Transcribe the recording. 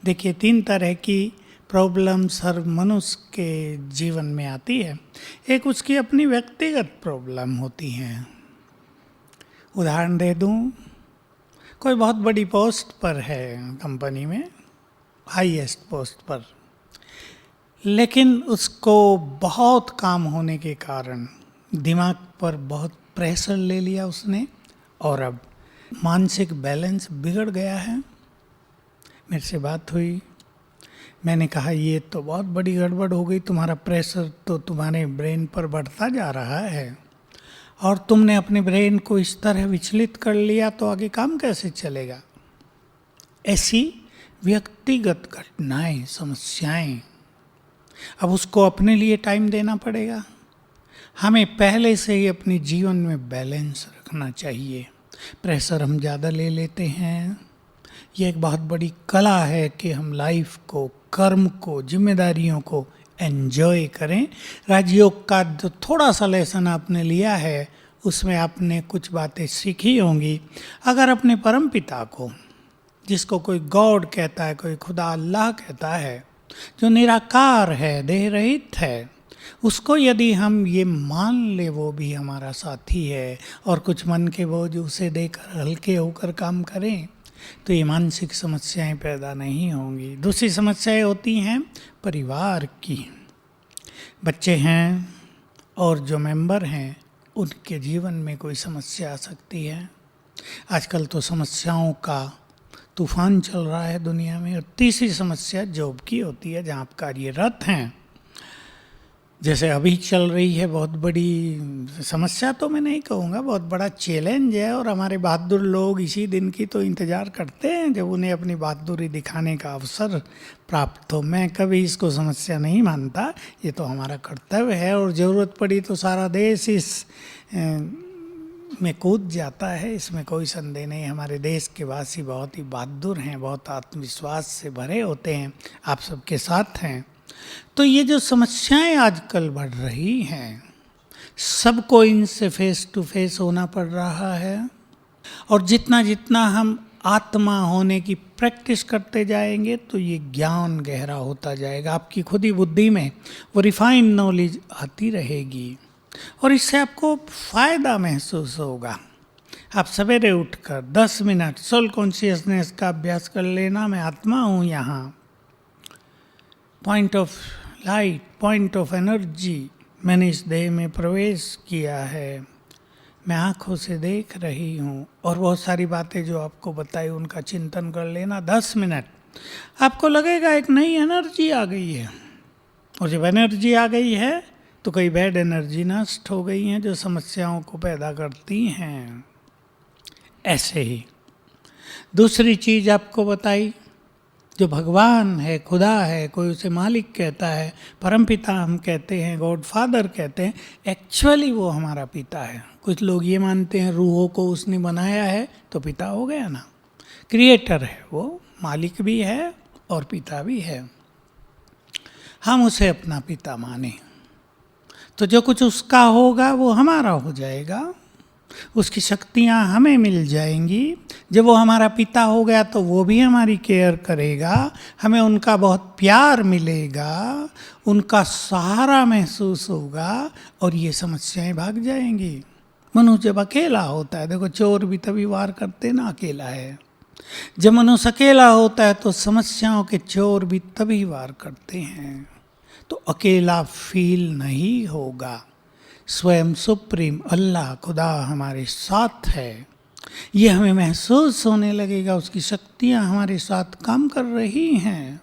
देखिए, 3 तरह की प्रॉब्लम्स हर मनुष्य के जीवन में आती है। एक उसकी अपनी व्यक्तिगत प्रॉब्लम होती हैं। उदाहरण दे दूं, कोई बहुत बड़ी पोस्ट पर है कंपनी में, हाईएस्ट पोस्ट पर, लेकिन उसको बहुत काम होने के कारण दिमाग पर बहुत प्रेशर ले लिया उसने और अब मानसिक बैलेंस बिगड़ गया है। मेरे से बात हुई, मैंने कहा ये तो बहुत बड़ी गड़बड़ हो गई, तुम्हारा प्रेशर तो तुम्हारे ब्रेन पर बढ़ता जा रहा है और तुमने अपने ब्रेन को इस तरह विचलित कर लिया तो आगे काम कैसे चलेगा। ऐसी व्यक्तिगत घटनाएं, समस्याएं, अब उसको अपने लिए टाइम देना पड़ेगा। हमें पहले से ही अपने जीवन में बैलेंस रखना चाहिए। प्रेशर हम ज़्यादा ले लेते हैं। ये एक बहुत बड़ी कला है कि हम लाइफ को, कर्म को, जिम्मेदारियों को एंजॉय करें। राजयोग का जो थोड़ा सा लेसन आपने लिया है उसमें आपने कुछ बातें सीखी होंगी। अगर अपने परम पिता को, जिसको कोई गॉड कहता है, कोई खुदा अल्लाह कहता है, जो निराकार है, देह रहित है, उसको यदि हम ये मान ले वो भी हमारा साथी है और कुछ मन के बोझ उसे देकर हल्के होकर काम करें, तो ये मानसिक समस्याएं पैदा नहीं होंगी। दूसरी समस्याएं होती हैं परिवार की। बच्चे हैं और जो मेंबर हैं उनके जीवन में कोई समस्या आ सकती है। आजकल तो समस्याओं का तूफान चल रहा है दुनिया में। और तीसरी समस्या जॉब की होती है, जहाँ आप कार्यरत हैं। जैसे अभी चल रही है बहुत बड़ी समस्या, तो मैं नहीं कहूँगा, बहुत बड़ा चैलेंज है और हमारे बहादुर लोग इसी दिन की तो इंतज़ार करते हैं जब उन्हें अपनी बहादुरी दिखाने का अवसर प्राप्त हो। मैं कभी इसको समस्या नहीं मानता, ये तो हमारा कर्तव्य है और ज़रूरत पड़ी तो सारा देश इस में कूद जाता है, इसमें कोई संदेह नहीं। हमारे देश के वासी बहुत ही बहादुर हैं, बहुत आत्मविश्वास से भरे होते हैं, आप सबके साथ हैं। तो ये जो समस्याएं आजकल बढ़ रही हैं, सबको इनसे फेस टू फेस होना पड़ रहा है। और जितना जितना हम आत्मा होने की प्रैक्टिस करते जाएंगे तो ये ज्ञान गहरा होता जाएगा। आपकी खुद ही बुद्धि में वो रिफाइंड नॉलेज आती रहेगी और इससे आपको फ़ायदा महसूस होगा। आप सवेरे उठकर 10 मिनट सोल कॉन्शियसनेस का अभ्यास कर लेना। मैं आत्मा हूँ यहाँ, point of light, point of energy, मैंने इस देह में प्रवेश किया है, मैं आँखों से देख रही हूँ। और बहुत सारी बातें जो आपको बताई उनका चिंतन कर लेना 10 मिनट। आपको लगेगा एक नई एनर्जी आ गई है। और जब एनर्जी आ गई है तो कई बैड एनर्जी नष्ट हो गई हैं जो समस्याओं को पैदा करती हैं। ऐसे ही दूसरी चीज़ आपको बताई, जो भगवान है, खुदा है, कोई उसे मालिक कहता है, परमपिता हम कहते हैं, गॉड फादर कहते हैं, एक्चुअली वो हमारा पिता है। कुछ लोग ये मानते हैं रूहों को उसने बनाया है तो पिता हो गया ना। क्रिएटर है वो, मालिक भी है और पिता भी है। हम उसे अपना पिता माने तो जो कुछ उसका होगा वो हमारा हो जाएगा, उसकी शक्तियाँ हमें मिल जाएंगी। जब वो हमारा पिता हो गया तो वो भी हमारी केयर करेगा, हमें उनका बहुत प्यार मिलेगा, उनका सहारा महसूस होगा और ये समस्याएं भाग जाएंगी। मनुष्य जब अकेला होता है, देखो चोर भी तभी वार करते ना अकेला है। जब मनुष्य अकेला होता है तो समस्याओं के चोर भी तभी वार करते हैं। तो अकेला फील नहीं होगा। स्वयं सुप्रीम अल्लाह खुदा हमारे साथ है, ये हमें महसूस होने लगेगा। उसकी शक्तियाँ हमारे साथ काम कर रही हैं।